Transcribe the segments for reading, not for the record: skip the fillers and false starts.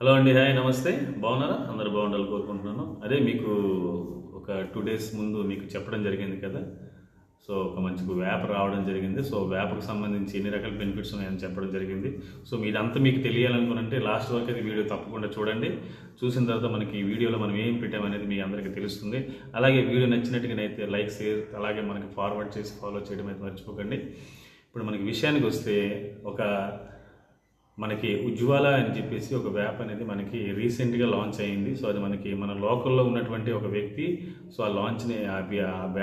Hello అండి, hi, నమస్తే. బాగున్నారా? అందరూ బాగుండాలని కోరుకుంటున్నాను. అదే మీకు ఒక 2 days ముందు మీకు చెప్పడం జరిగింది కదా. సో ఒక మంచి యాప్ రావడం జరిగింది. సో యాప్కి సంబంధించి ఎన్ని రకాల బెనిఫిట్స్ ఉన్నాయని చెప్పడం జరిగింది. సో మీదంతా మీకు తెలియాలనుకున్నంటే లాస్ట్ వరకు అయితే వీడియో తప్పకుండా చూడండి. చూసిన తర్వాత మనకి ఈ వీడియోలో మనం ఏం పెట్టామనేది మీ అందరికీ తెలుస్తుంది. అలాగే వీడియో నచ్చినట్టుగానైతే లైక్, షేర్, అలాగే మనకి ఫార్వర్డ్ చేసి ఫాలో చేయడం అయితే మర్చిపోకండి. ఇప్పుడు మనకి విషయానికి వస్తే మనకి ఉజ్వాల అని చెప్పేసి ఒక యాప్ అనేది మనకి రీసెంట్గా లాంచ్ అయ్యింది. సో అది మనకి మన లోకల్లో ఉన్నటువంటి ఒక వ్యక్తి సో ఆ లాంచ్ని ఆ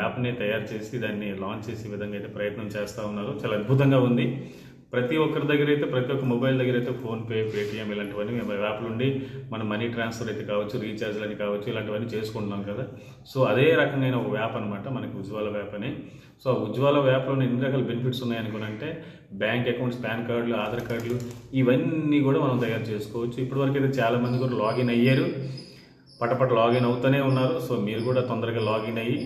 యాప్ని తయారు చేసి దాన్ని లాంచ్ చేసే విధంగా అయితే ప్రయత్నం చేస్తూ ఉన్నారు. చాలా అద్భుతంగా ఉంది. ప్రతి ఒక్కరి దగ్గర అయితే, ప్రతి ఒక్క మొబైల్ దగ్గర అయితే ఫోన్పే, పేటిఎం ఇలాంటివన్నీ యాప్ నుండి మన మనీ ట్రాన్స్ఫర్ అయితే కావచ్చు, రీఛార్జ్లు అని కావచ్చు, ఇలాంటివన్నీ చేసుకుంటున్నాం కదా. సో అదే రకమైన ఒక యాప్ అనమాట మనకి ఉజ్వాల యాప్ అని. సో ఆ ఉజ్వాల యాప్లో ఎన్ని రకాల బెనిఫిట్స్ ఉన్నాయనుకున్నంటే బ్యాంక్ అకౌంట్స్, పాన్ కార్డులు, ఆధార్ కార్డులు ఇవన్నీ కూడా మనం తయారు చేసుకోవచ్చు. ఇప్పటివరకు అయితే చాలామంది కూడా లాగిన్ అయ్యారు, పటపట లాగిన్ అవుతూనే ఉన్నారు. సో మీరు కూడా తొందరగా లాగిన్ అయ్యి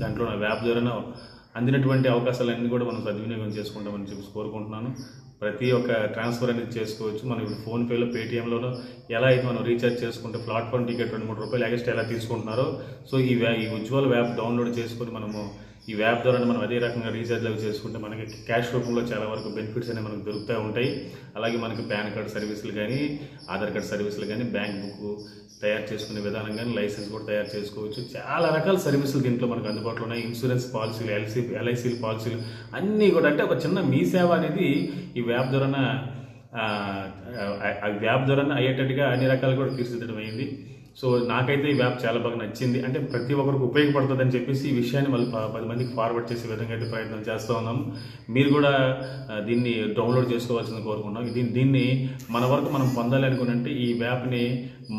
దాంట్లో నా యాప్ ద్వారా అందినటువంటి అవకాశాలన్నీ కూడా మనం సద్వినియోగం చేసుకుంటామని చెప్పి కోరుకుంటున్నాను. ప్రతి ఒక్క ట్రాన్స్ఫర్ అనేది చేసుకోవచ్చు. మనం ఇప్పుడు ఫోన్పేలో, పేటీఎంలో ఎలా అయితే మనం రీఛార్జ్ చేసుకుంటే ప్లాట్ఫామ్ టికెట్ 2-3 రూపాయలు ఎక్స్ట్రా ఎలా తీసుకుంటున్నారో సో ఈ ఉజ్వల్ యాప్ డౌన్లోడ్ చేసుకొని మనము ఈ యాప్ ద్వారా మనం అదే రకంగా రీఛార్జ్ అవి చేసుకుంటే మనకి క్యాష్ రూపంలో చాలా వరకు బెనిఫిట్స్ అనేవి మనకు దొరుకుతూ ఉంటాయి. అలాగే మనకి పాన్ కార్డ్ సర్వీసులు కానీ, ఆధార్ కార్డ్ సర్వీసులు కానీ, బ్యాంక్ బుక్ తయారు చేసుకునే విధానం కానీ, లైసెన్స్ కూడా తయారు చేసుకోవచ్చు. చాలా రకాల సర్వీసులు దీంట్లో మనకు అందుబాటులో ఉన్నాయి. ఇన్సూరెన్స్ పాలసీలు, ఎల్ఐసీలు పాలసీలు అన్నీ కూడా, అంటే ఒక చిన్న మీ సేవ అనేది ఈ యాప్ ద్వారా అయ్యేటట్టుగా అన్ని రకాలు కూడా తీర్చిదిద్దడం అయింది. సో నాకైతే ఈ యాప్ చాలా బాగా నచ్చింది. అంటే ప్రతి ఒక్కరికి ఉపయోగపడుతుందని చెప్పేసి ఈ విషయాన్ని మళ్ళీ 10 మందికి ఫార్వర్డ్ చేసే విధంగా అయితే ప్రయత్నం చేస్తూ ఉన్నాము. మీరు కూడా దీన్ని డౌన్లోడ్ చేసుకోవాల్సింది కోరుకుంటున్నాం. దీన్ని మన వరకు మనం పొందాలి అనుకున్నంటే, ఈ యాప్ని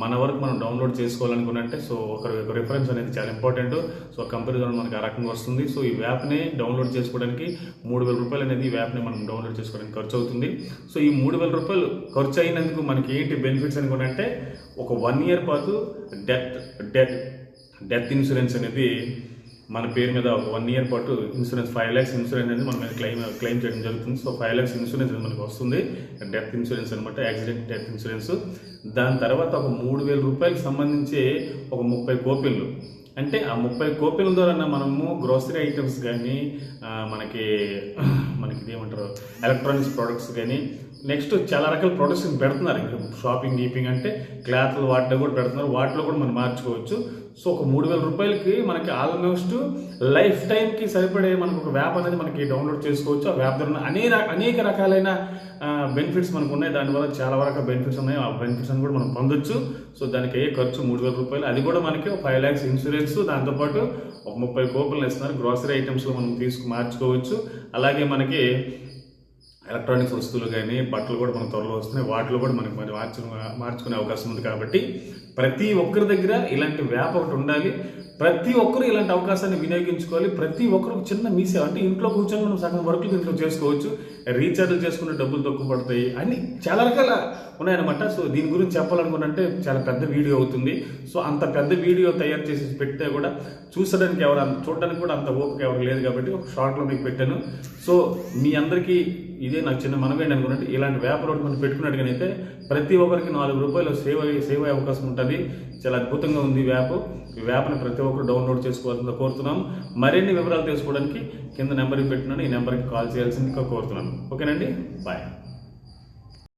మన వరకు మనం డౌన్లోడ్ చేసుకోవాలనుకున్నంటే సో ఒక రిఫరెన్స్ అనేది చాలా ఇంపార్టెంట్. సో కంపెనీ మనకి ఆ రకంగా వస్తుంది. సో ఈ యాప్ని డౌన్లోడ్ చేసుకోవడానికి 3,000 రూపాయలు అనేది ఈ యాప్ని మనం డౌన్లోడ్ చేసుకోవడానికి ఖర్చు అవుతుంది. సో ఈ 3,000 రూపాయలు ఖర్చు అయినందుకు మనకి ఏంటి బెనిఫిట్స్ అనుకున్నంటే, ఒక 1 year పాటు డెత్ ఇన్సూరెన్స్ అనేది మన పేరు మీద ఒక 1 year పాటు ఇన్సూరెన్స్ 5 lakhs ఇన్సూరెన్స్ అనేది మన మీద క్లెయిమ్ చేయడం జరుగుతుంది. సో 5 lakhs ఇన్సూరెన్స్ అనేది మనకు వస్తుంది. డెత్ ఇన్సూరెన్స్ అనమాట, యాక్సిడెంట్ డెత్ ఇన్సూరెన్స్. దాని తర్వాత ఒక 3,000 రూపాయలకు సంబంధించి ఒక 30 కూపన్లు, అంటే ఆ 30 కూపన్ల ద్వారా మనము గ్రోసరీ ఐటమ్స్ కానీ, మనకి ఇదేమంటారు ఎలక్ట్రానిక్స్ ప్రోడక్ట్స్ కానీ, నెక్స్ట్ చాలా రకాల ప్రొడక్ట్స్ పెడుతున్నారు. ఇంకా షాపింగ్ గీపింగ్ అంటే క్లాత్లు వాటిలో కూడా పెడుతున్నారు. వాటిలో కూడా మనం మార్చుకోవచ్చు. సో ఒక 3,000 రూపాయలకి మనకి ఆల్మోస్ట్ లైఫ్ టైంకి సరిపడే మనకు ఒక యాప్ అనేది మనకి డౌన్లోడ్ చేసుకోవచ్చు. ఆ యాప్ ద్వారా అనేక రకాలైన బెనిఫిట్స్ మనకు ఉన్నాయి. దానివల్ల చాలా వరకు బెనిఫిట్స్ ఉన్నాయి. ఆ బెనిఫిట్స్ అని కూడా మనం పొందొచ్చు. సో దానికి అయ్యే ఖర్చు 3,000 రూపాయలు. అది కూడా మనకి 5 lakhs ఇన్సూరెన్స్, దాంతోపాటు ఒక 30 కూపన్లు ఇస్తున్నారు. గ్రోసరీ ఐటమ్స్లో మనం మార్చుకోవచ్చు. అలాగే మనకి ఎలక్ట్రానిక్స్ వస్తువులు కానీ, బట్టలు కూడా మనకు త్వరలో వస్తున్నాయి. వాటిలో కూడా మనకి మార్చుకునే అవకాశం ఉంది. కాబట్టి ప్రతి ఒక్కరి దగ్గర ఇలాంటి యాప్ ఒకటి ఉండాలి. ప్రతి ఒక్కరు ఇలాంటి అవకాశాన్ని వినియోగించుకోవాలి. ప్రతి ఒక్కరు చిన్న మీసే, అంటే ఇంట్లో కూర్చొని మనం సగం వర్కులు దీంట్లో చేసుకోవచ్చు. రీఛార్జ్ చేసుకునే డబ్బులు తక్కువ పడతాయి, అన్ని చాలా రకాల ఉన్నాయన్నమాట. సో దీని గురించి చెప్పాలనుకుంటే చాలా పెద్ద వీడియో అవుతుంది. సో అంత పెద్ద వీడియో తయారు చేసి పెట్టే కూడా చూడడానికి కూడా అంత ఓపిక ఎవరికి లేదు. కాబట్టి ఒక షార్ట్లో మీకు పెట్టాను. సో మీ అందరికీ ఇదే నాకు చిన్న మనమేంటి అనుకున్నట్టు, ఇలాంటి వ్యాపారం ఒకటి మనం పెట్టుకున్నట్టుగానైతే ప్రతి ఒక్కరికి 4 రూపాయలు సేవ్ అయ్యే అవకాశం ఉంటుంది. చాలా అద్భుతంగా ఉంది ఈ యాప్ని ప్రతి ఒక్కరు డౌన్లోడ్ చేసుకోవాల్సిందిగా కోరుతున్నాం. మరిన్ని వివరాలు తెలుసుకోవడానికి కింద నెంబర్కి పెట్టినాను. ఈ నెంబర్కి కాల్ చేయాల్సిందిగా కోరుతున్నాను. ఓకేనండి, బాయ్.